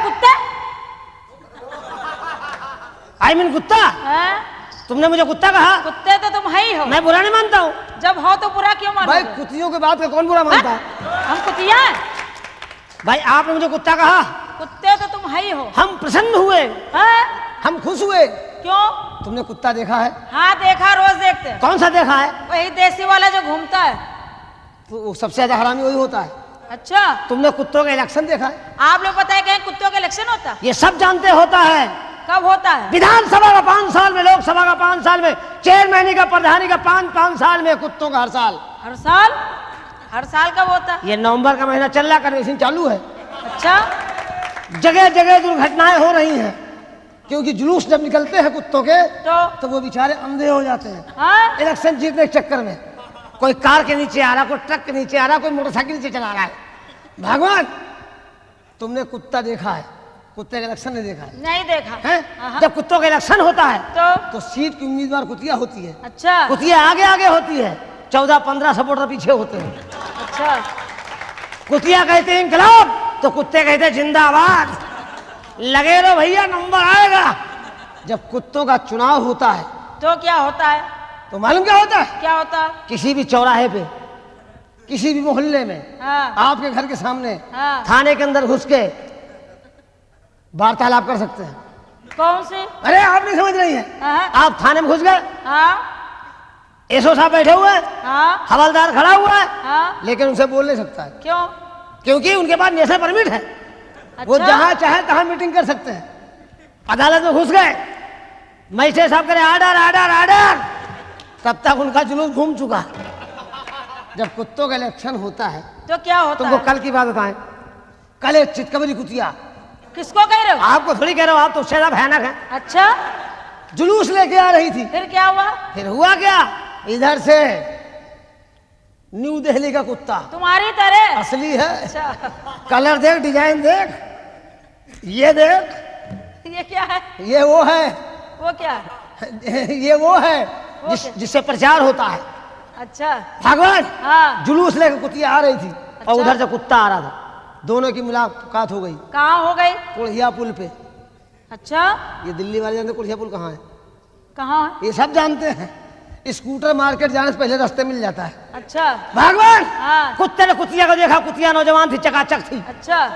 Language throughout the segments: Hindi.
कुत्ता। आई मीन कुत्ता। तुमने मुझे कुत्ता कहा? कुत्ते तो तुम ही हो। मैं बुरा नहीं मानता हूँ। जब हो तो बुरा क्यों मानो? भाई कुत्तियों के बात का कौन बुरा मानता है? हम कुतिया हैं। भाई आपने मुझे कुत्ता कहा। कुत्ते तो तुम ही हो। हम प्रसन्न हुए, हम खुश हुए। क्यों? तुमने कुत्ता देखा है? हाँ देखा, रोज देखते हैं। कौन सा देखा है? वही देसी वाला जो घूमता है। तो सबसे ज्यादा हरामी वही होता है। अच्छा, तुमने कुत्तों का इलेक्शन देखा है? आप लोग पता है कहीं कुत्तों का इलेक्शन होता है? ये सब जानते होता है। कब होता है? विधानसभा का 5 साल में, लोकसभा का 5 साल में, चेयरमैनी का, प्रधानी का 5 साल में, कुत्तों का हर साल। हर साल? हर साल कब होता है? ये नवंबर का महीना चल रहा, कन्वेंशन चालू है। अच्छा, जगह जगह दुर्घटनाएं हो रही हैं, क्योंकि जुलूस जब निकलते हैं कुत्तों के तो वो बेचारे अंधे हो जाते हैं। हाँ? इलेक्शन जीतने के चक्कर में कोई कार के नीचे आ रहा, कोई ट्रक के नीचे आ रहा, कोई मोटरसाइकिल नीचे चला रहा है। भगवान, तुमने कुत्ता देखा है? कुत्ते का इलेक्शन नहीं देखा है? नहीं देखा है? जब कुत्तों का इलेक्शन होता है तो सीट की उम्मीदवार कुतिया होती है। अच्छा, कुतिया आगे आगे होती है, 14-15 सपोर्टर पीछे होते हैं। अच्छा, कुतिया कहते हैं इंकलाब, तो कुत्ते कहते हैं जिंदाबाद। लगे रहो भैया, नंबर आएगा। जब कुत्तों का चुनाव होता है तो क्या होता है? तो मालूम क्या होता है? क्या होता है? किसी भी चौराहे पे, किसी भी मोहल्ले में, हाँ, आपके घर के सामने, हाँ, थाने के अंदर घुस के वार्तालाप कर सकते हैं। कौन सी? अरे आप नहीं समझ रही है। हाँ, आप थाने में घुस गए, हाँ, एसओ साहब बैठे हुए हैं, हाँ, हवलदार खड़ा हुआ है, हाँ, लेकिन उनसे बोल नहीं सकता है। क्यों? क्योंकि उनके पास नेशनल परमिट है। अच्छा? वो जहां चाहे तहां मीटिंग कर सकते हैं। अदालत में घुस गए, मजिस्ट्रेट साहब करे आर्डर आर्डर आर्डर, तब तक उनका जुलूस घूम चुका। जब कुत्तों का इलेक्शन होता है तो क्या होता तुमको है? कल की बात बताएं। कल एक चितकबरी कुतिया, किसको कह रहे हो? आपको थोड़ी कह रहा हूं, आप तो उससे ज्यादा भयानक है, अच्छा, जुलूस लेके आ रही थी। फिर क्या हुआ? फिर हुआ क्या, इधर से न्यू दिल्ली का कुत्ता, तुम्हारी तरह? असली है। अच्छा, कलर देख, डिजाइन देख, ये देख, ये क्या है? ये वो है, वो क्या है? ये वो है जिससे प्रचार होता है। अच्छा, भगवान, हाँ, जुलूस लेकर कुतिया आ रही थी। अच्छा? और उधर से कुत्ता आ रहा था। दोनों की मुलाकात हो गई। कहाँ हो गई? कुल्हिया पुल पे। अच्छा, ये दिल्ली वाले जानते कुल्हिया पुल कहाँ है? कहाँ है? ये सब जानते हैं। स्कूटर मार्केट जाने से पहले रास्ते मिल जाता है। अच्छा, भगवान, हाँ, कुत्ते ने कुतिया को देखा। कुतिया नौजवान थी, चकाचक थी। अच्छा,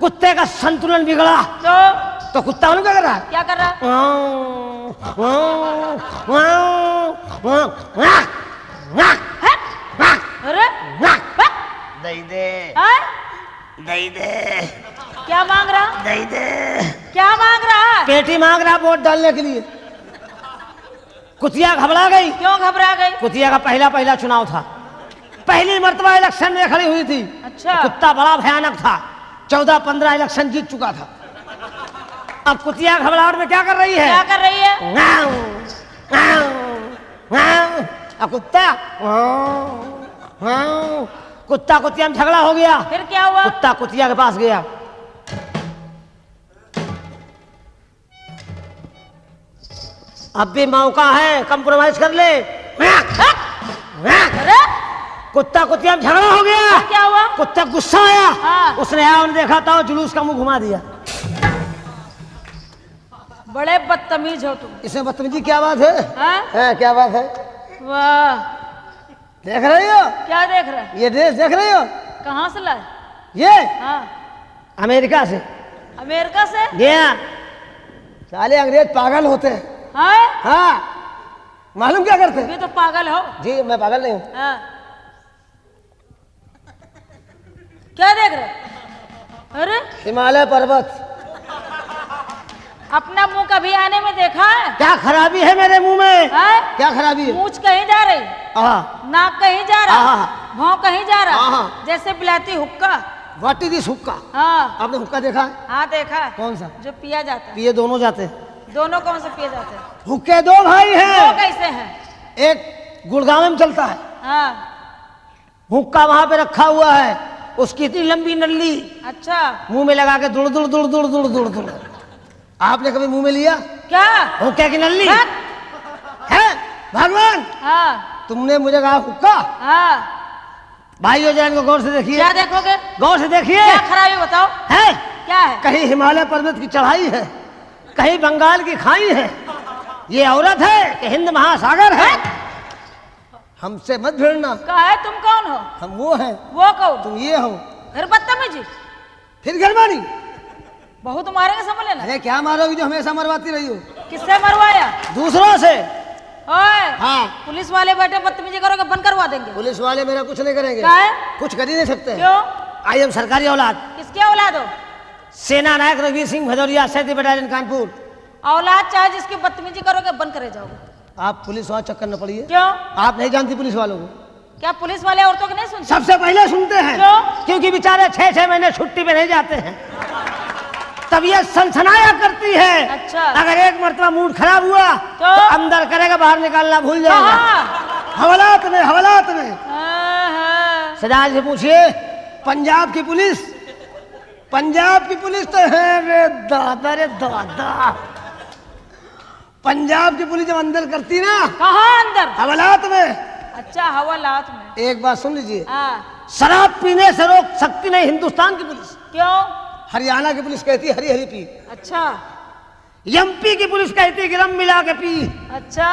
कुत्ते का संतुलन बिगड़ा तो कुत्ता उन्हें क्या कर रहा है? क्या कर रहा है? अरे दई दे, हाँ? दई दे, क्या मांग रहा? दई दे। क्या मांग रहा है? पेटी मांग रहा वोट डालने के लिए। कुतिया घबरा गई। क्यों घबरा गई? कुतिया का पहला चुनाव था, पहली मर्तबा इलेक्शन में खड़ी हुई थी। अच्छा, कुत्ता बड़ा भयानक था, 14-15 इलेक्शन जीत चुका था। अब कुतिया घबराहट में क्या कर रही है? क्या कर रही है? अब कुत्ता कुतिया में झगड़ा हो गया। फिर क्या हुआ? कुत्ता कुतिया के पास गया। अब भी मौका है, कंप्रोमाइज कर ले। अरे कुत्ता कुतिया में झगड़ा हो गया। फिर क्या हुआ? कुत्ता गुस्सा आया। हाँ। उसने आया, उन्हें देखा था, जुलूस का मुंह घुमा दिया। बड़े बदतमीज हो तुम। इसमें बदतमीजी क्या बात है? हाँ? क्या बात है? वाह, देख रही हो? क्या देख रहा है? ये ड्रेस देख रही हो? कहाँ से लाए? ये हाँ, अमेरिका से। अमेरिका से? साले अंग्रेज पागल होते हैं। हाँ? हाँ, मालूम क्या करते हैं? ये तो पागल हो। जी मैं पागल नहीं हूँ। हाँ। क्या देख रहे हो? अरे हिमालय पर्वत। अपना मुंह कभी आने में देखा है? क्या खराबी है मेरे मुंह में? हाँ? क्या खराबी है? मूंछ कहीं जा रही, नाक कहीं जा रहा, भौं कहीं जा रहा, जैसे बिलाती हुक्का। व्हाट इज दिस हुक्का? हाँ। आपने हुक्का देखा है? हाँ देखा है। कौन सा? जो पिया जाता है। पिए दोनों जाते हैं। दोनों कौन से पिए जाते हैं? हुक्के दो भाई हैं। वो कैसे हैं? एक गुड़गांव में चलता है। हाँ। हुक्का वहां पे रखा हुआ है, उसकी इतनी लंबी नल्ली, अच्छा, मुंह में लगा के दुड़ दुड़ दुड़ दुड़ दुड़ दुड़ दुड़। आपने कभी मुंह में लिया क्या? हुक्के की नल्ली? है भगवान, हाँ, तुमने मुझे कहा हुक्का, हाँ, भाइयों जरा इनको गौर से देखिए। क्या देखोगे? गौर से देखिए। क्या खराबी बताओ? है क्या है? कहीं हिमालय पर्वत की चढ़ाई है, कहीं बंगाल की खाई है, ये औरत है कि हिंद महासागर है? हमसे मत भिड़ना। क्या है? तुम कौन हो? हम वो हैं। वो कौन? तुम ये हो। फिर बदतमीजी, फिर घर मारी। बहुत मारेंगे, समझ लेना। अरे क्या मारोगी जो हमेशा मरवाती रही हो? किससे मरवाया? दूसरों से। ओए, हाँ। पुलिस वाले बैठे बदतमीजी करोगे, बंद करवा देंगे। पुलिस वाले मेरा कुछ नहीं करेंगे। क्या है? कुछ कर ही नहीं सकते। क्यों? आई एम सरकारी औलाद। किसकी औलाद हो? सेना नायक रघुवीर सिंह भदौरिया, 37 बटालियन कानपुर। औलाद चाहे जिसकी बदतमीजी करोगे बंद करे जाओगे। आप पुलिस वाला चक्कर न पड़िए। क्यों? आप नहीं जानती पुलिस वालों को। क्या पुलिस वाले औरतों को नहीं सुनते? सबसे पहले सुनते हैं। क्यों? क्योंकि बेचारे 6-6 महीने छुट्टी पे नहीं जाते हैं, तबीयत सनसनाया करती है। अच्छा। अगर एक मरतबा मूड खराब हुआ तो अंदर करेगा, बाहर निकालना भूल जाएगा। हवालात में, हवालात में। सजा से पूछिए, पंजाब की पुलिस, पंजाब की पुलिस तो है रे दादा, रे दादा। पंजाब की पुलिस जब अंदर करती ना। कहाँ अंदर? हवालात में। अच्छा, हवालात में। एक बात सुन लीजिए, हाँ। शराब पीने से रोक सकती नहीं हिंदुस्तान की पुलिस। क्यों? हरियाणा की पुलिस कहती है हरी हरी पी। अच्छा। एमपी की पुलिस कहती है कि रम मिला के पी। अच्छा।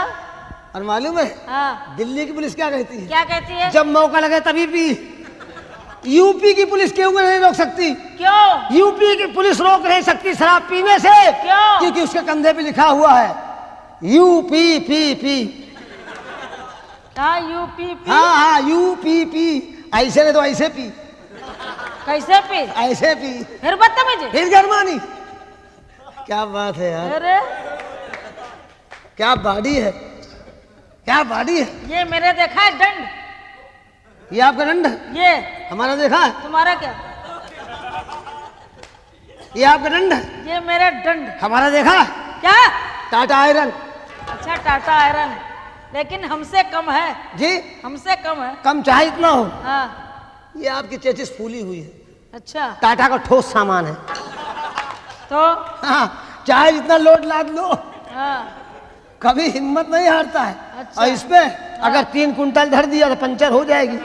और मालूम है हाँ। दिल्ली की पुलिस क्या कहती है? क्या कहती है? जब मौका लगे तभी पी। यूपी की पुलिस क्यों नहीं रोक सकती? क्यों? यूपी की पुलिस रोक नहीं सकती शराब पीने से। क्यों? क्योंकि उसके कंधे पे लिखा हुआ है यूपी पी पी। हाँ, यूपी पी। हाँ हाँ, यूपी पी। ऐसे नहीं तो ऐसे पी। कैसे पी? ऐसे पी। फिर बदतमीजी, फिर जर्मानी। क्या बात है यार, अरे क्या बॉडी है, क्या बॉडी है। ये मेरे देखा है दंड। ये आपका दंड है? ये हमारा देखा है? तुम्हारा क्या? ये आपका दंड है? ये मेरा दंड। हमारा देखा है? क्या? टाटा आयरन। अच्छा, टाटा आयरन, लेकिन हमसे कम है जी। हमसे कम है। कम चाहे इतना हो। हाँ। ये आपकी चेचिस फूली हुई है। अच्छा। टाटा का ठोस सामान है। तो हाँ, चाहे जितना लोड लाद लो, हाँ। कभी हिम्मत नहीं हारता है। अच्छा। और इस पे अगर 3 कुंटल धर दिया तो पंचर हो जाएगी।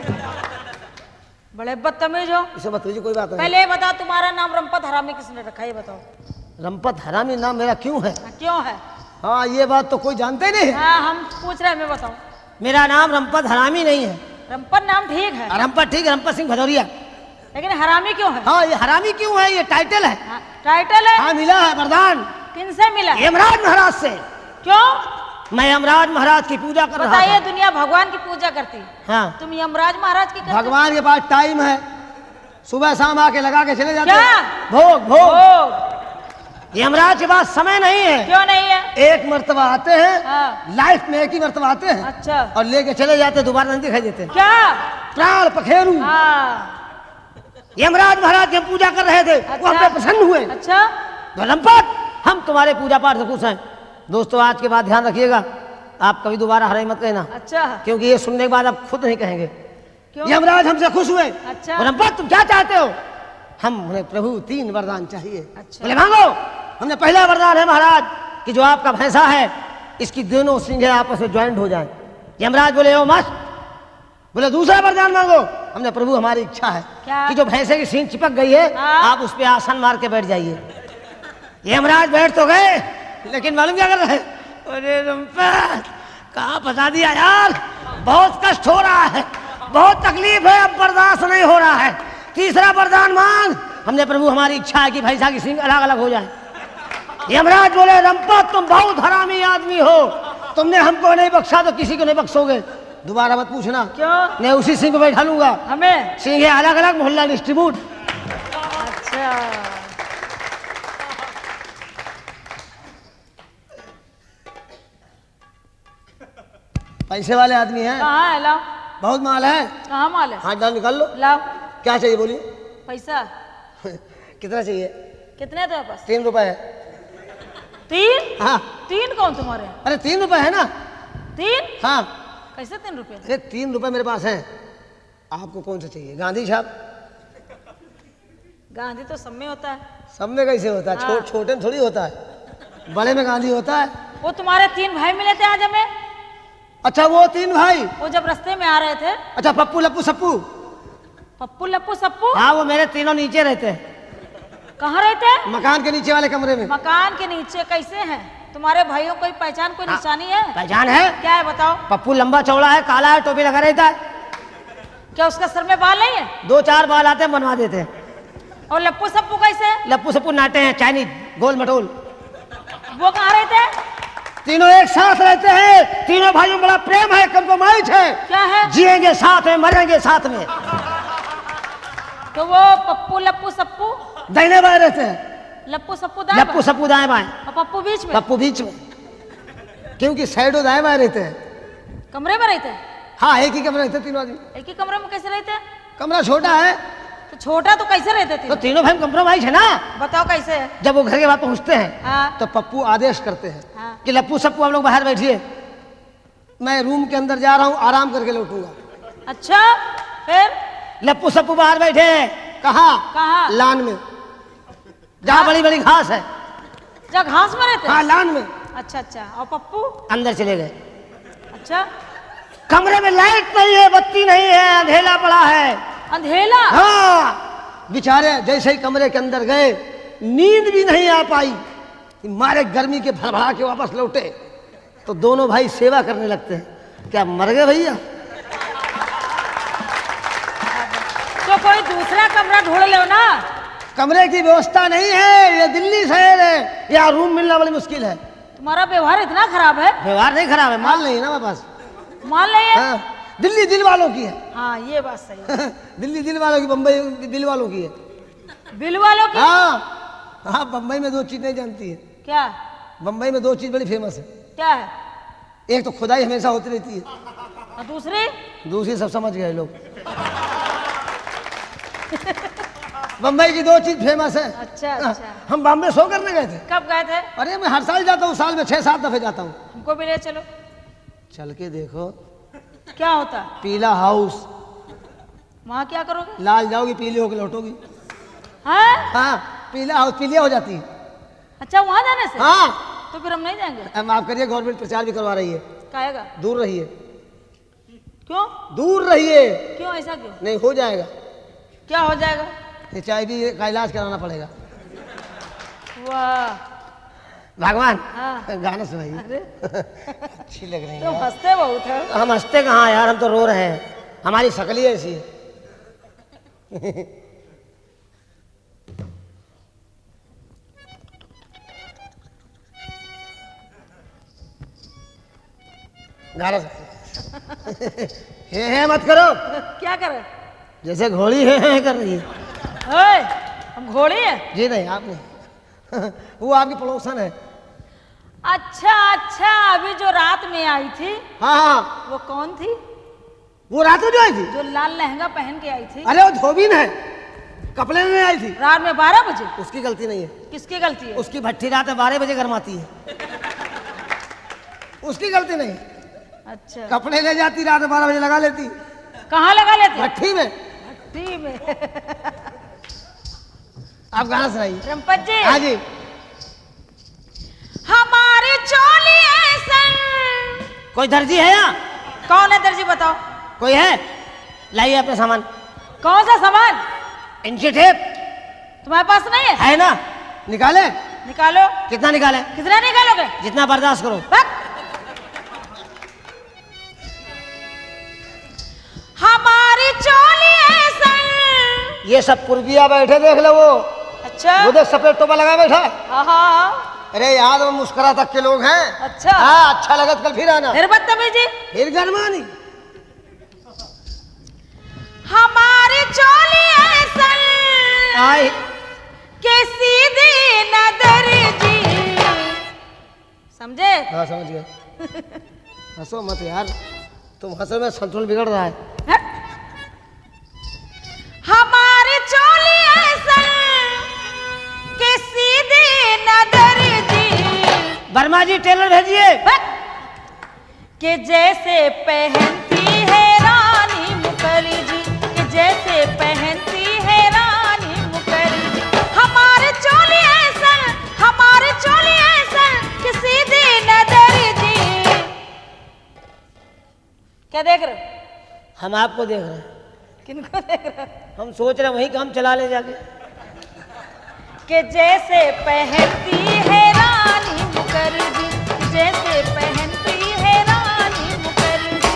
बड़े बदतमीज हो। इसे बताइए, कोई बात नहीं। पहले ये बताओ, तुम्हारा नाम रंपत हरामी किसने रखा? ये बताओ। रंपत हरामी नाम मेरा क्यों है? क्यों है? हाँ, ये बात तो कोई जानते नहीं है। हाँ, हम पूछ रहे हैं, मैं बताओ। मेरा नाम रंपत हरामी नहीं है। रंपत नाम ठीक है, रंपत ठीक है, रंपत सिंह भदौरिया। लेकिन हरामी क्यों है? हाँ, ये हरामी क्यों है? ये टाइटल है। हाँ, टाइटल है। हाँ, मिला है वरदान। किनसे मिला? यमराज महाराज से। क्यों? मैं यमराज महाराज की पूजा कर रहा था। बताइए, दुनिया भगवान की पूजा करती है, हाँ, तुम यमराज महाराज की करते हो? भगवान के पास टाइम है, सुबह शाम आके लगा के चले जाते क्या? हैं। भोग भोग। यमराज के पास समय नहीं है। क्यों नहीं है? एक मर्तबा आते हैं। हाँ। लाइफ में एक ही मर्तबा आते हैं। अच्छा। और लेके चले जाते हैं, दोबारा नहीं दिखाई देते। क्या? प्राण पखेरु। हाँ। यमराज महाराज की हम पूजा कर रहे थे। वो हम पे प्रसन्न हुए। अच्छा। रंपत, हम तुम्हारे पूजा पाठ से खुश हैं। दोस्तों, आज के बाद ध्यान रखिएगा, आप कभी दोबारा हराई मत कहना। अच्छा। क्योंकि ये सुनने के बाद आप खुद नहीं कहेंगे। क्यों? यमराज हमसे खुश हुए। अच्छा। रंपत, तुम क्या चाहते हो? हमने प्रभु 3 वरदान चाहिए। अच्छा। बोले मांगो। हमने पहला वरदान है महाराज कि जो आपका भैंसा है, इसकी दोनों सिंगें आपस में ज्वाइंट हो जाएं। यमराज बोले ओ मस्त। बोले दूसरा वरदान मांगो। हमने प्रभु हमारी इच्छा है क्या? कि जो भैंसे की सींग चिपक गई है, हाँ। आप उस पे आसन मार के बैठ जाइए। यमराज बैठ तो गए, लेकिन मालूम क्या कर रहे हैं? अरे रंपत, कहाँ फंसा दिया यार, बहुत कष्ट हो रहा है, बहुत तकलीफ है, अब बर्दाश्त नहीं हो रहा है। तीसरा वरदान मांग। हमने प्रभु हमारी इच्छा है कि भैंसा की सींग अलग अलग हो जाए। यमराज बोले रंपत, तुम बहुत हरामी आदमी हो, तुमने हमको नहीं बख्शा तो किसी को नहीं बख्शोगे। दोबारा मत पूछना। क्यों? मैं उसी सिंह को बैठा लूंगा। हमें सिंह अलग अलग, मोहल्ला डिस्ट्रीब्यूट। अच्छा। पैसे वाले आदमी हैं। कहाँ है? लाओ। बहुत माल है। कहाँ माल है? हाथ डाल निकाल लो। लाओ। क्या चाहिए बोलिए? पैसा कितना चाहिए? कितने हैं तुम्हारे पास? 3 रुपए है। 3? हाँ। 3 कौन तुम्हारे? अरे 3 रुपए है ना। 3? हाँ। कैसे 3 रुपए? अरे 3 रुपए मेरे पास हैं। आपको कौन सा चाहिए? गांधी छाप? गांधी तो सब में होता है। सब में कैसे होता है? हाँ। छोटे में थोड़ी होता है, बड़े में गांधी होता है। वो तुम्हारे 3 भाई मिले थे आज हमें। अच्छा, वो 3 भाई। वो जब रास्ते में आ रहे थे। अच्छा, पप्पू लप्पू सप्पू। पप्पू लप्पू सप्पू? हाँ, वो मेरे तीनों नीचे रहते हैं। कहाँ रहते हैं? मकान के नीचे वाले कमरे में। मकान के नीचे कैसे हैं? तुम्हारे भाइयों कोई पहचान, कोई निशानी है? पहचान है। क्या है बताओ? पप्पू लंबा चौड़ा है, काला है, टोपी लगा रहता है। क्या उसका सर में बाल नहीं है? 2-4 बाल आते हैं, बनवा देते हैं। और लप्पू सप्पू कैसे है? लप्पू सप्पू नाटे हैं, चाइनीज, गोल मटोल। वो कहाँ रहते हैं? तीनों एक साथ रहते हैं। तीनों भाइयों में बड़ा प्रेम है, कंप्रोमाइज है। क्या है? जिएंगे साथ में, मरेंगे साथ में। तो वो पप्पू लप्पू सप्पू दाहिने बाएं रहते हैं। लप्पू सप्पू दाएं लप्पू सप्पू दाएं बाएं और पप्पू बीच में? पप्पू बीच में, क्योंकि साइडों दाएं बाएं रहते हैं। कमरे में रहते हैं? हाँ, एक ही कमरे रहते हैं तीनों आदमी। एक ही कमरे में कैसे रहते हैं? कमरा छोटा है तो छोटा तो कैसे रहते थे? तो तीनों भाई कंप्रोमाइज है ना। बताओ कैसे है? जब वो घर के बाद पहुंचते हैं हाँ। तो पप्पू आदेश करते हैं हाँ। कि लप्पू सप्पू आप लोग बाहर बैठिए, मैं रूम के अंदर जा रहा हूँ, आराम करके लौटूंगा। अच्छा, फिर? लप्पू सप्पू बाहर बैठे हैं। कहाँ? कहाँ? लान में, जहाँ बड़ी बड़ी घास है। जहाँ घास में रहते हैं? हाँ, लान में। अच्छा अच्छा। और पप्पू? अंदर चले गए। अच्छा। कमरे में लाइट नहीं है, बत्ती नहीं है, अंधेला पड़ा है। अंधेला? हाँ, बेचारे जैसे ही कमरे के अंदर गए, नींद भी नहीं आ पाई, मारे गर्मी के भड़बड़ा के वापस लौटे तो दोनों भाई सेवा करने लगते हैं। क्या मर गए भैया? तो कोई दूसरा कमरा ढूंढ लो ना। कमरे की व्यवस्था नहीं है, ये दिल्ली शहर है, यहाँ रूम मिलना बड़ी मुश्किल है। तुम्हारा व्यवहार इतना खराब है? व्यवहार नहीं खराब है, माल नहीं है ना मेरे पास। मान नहीं है? हाँ, दिल्ली दिल वालों की है। हाँ, ये बात सही है। दिल्ली दिल वालों की, बम्बई बिल वालों की है। बिल वालों की? हाँ हाँ, बम्बई में 2 चीज नहीं जानती है। क्या? बम्बई में 2 चीज बड़ी फेमस है। क्या है? एक तो खुदाई हमेशा होती रहती है, और दूसरी? दूसरी सब समझ गए लोग। बम्बई की 2 चीज फेमस है। अच्छा अच्छा। हम बॉम्बे शो करने गए थे। कब गए थे? अरे मैं हर साल जाता हूँ, साल में 6-7 दफे जाता हूँ। हमको भी ले चलो। चल के देखो। क्या होता? पीला हाउस। वहाँ क्या करोगे? लाल जाओगी, पीली होकर लौटोगी। हाँ? हाँ, पीला हाउस, पीलिया हो जाती है। अच्छा, वहाँ जाने से? हाँ। तो फिर हम नहीं जाएंगे। अब माफ करिए, गवर्नमेंट प्रचार भी करवा रही है। काहेगा? दूर रहिए। क्यों? दूर रहिए। क्यों, ऐसा क्यों? नहीं हो जाएगा। क्या हो जाएगा? HIV का इलाज कराना पड़ेगा। वाह भगवान। हाँ। गाना सुनाइए। अरे अच्छी लग रही तुम है। हंसते बहुत है। हम हंसते कहाँ यार, हम तो रो रहे हैं, हमारी शक्ल ही ऐसी है। गाना हे मत करो, क्या करे? जैसे घोड़ी है कर रही है। ओए, हम घोड़ी हैं? जी नहीं, आप नहीं। वो आपकी पड़ोसन है। अच्छा अच्छा, अभी जो रात में आई थी। हाँ हाँ। वो कौन थी? वो रात में जो आई थी? जो लाल लहंगा पहन के आई थी। अरे वो धोबीन है, कपड़े में आई थी। रात में 12 बजे? उसकी गलती नहीं है। किसकी गलती है? उसकी भट्ठी रात में 12 बजे गरमाती है। उसकी गलती नहीं है। अच्छा। कपड़े ले जाती, रात में 12 बजे लगा लेती। कहाँ लगा लेती? भट्ठी में। भट्टी में। आप गाना सुनाइए। रमपत जी। हाँ जी। हमारी चोली ऐसन। कोई दर्जी है यहाँ? कौन है दर्जी, बताओ। कोई है? लाइए अपने सामान। कौन सा सामान? इंची टेप तुम्हारे पास नहीं है? ना, निकाले। निकालो। कितना निकाले? कितना निकालोगे? जितना बर्दाश्त करो। बक। हमारी चोली ऐसन। ये सब पूर्विया बैठे, देख लो वो। अच्छा। वो देख, सफेद टोपा लगा बैठा। हाँ। अरे याद वो मुस्कुरा तक के लोग हैं। अच्छा। हाँ, अच्छा लगा तो कल फिर आना। फिर बदतमीजी। फिर गरमानी। हमारी चोली ऐसन आई के सीधी नजर जी। समझे? हाँ, समझ गए। हंसो मत यार, तुम हंसो में संतुलन बिगड़ रहा है। हमारी चोली ऐसन के सीधी नजर जी। वर्मा जी टेलर भेजिए। कि जैसे पहनती है रानी मुखर्जी जी, कि जैसे पहनती है रानी मुखर्जी जी। हमारे चोली ऐसन, हमारे चोली ऐसन कि सीधी नजर जी। क्या देख रहे? हम आपको देख रहे हैं। किनको देख रहे हो? हम सोच रहे हैं वही काम चला ले जाके। कि जैसे पहनती है रानी मुखर्जी, जैसे पहनती है रानी मुखर्जी।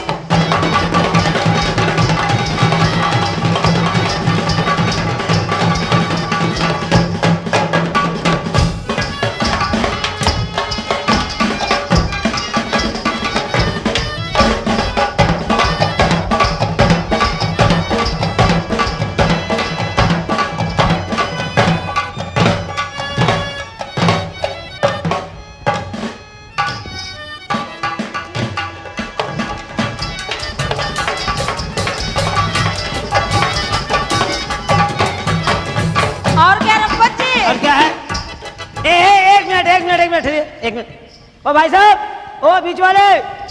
एक मिनट, एक मिनट, एक मिनट। ओ भाई साहब, ओ बीच वाले,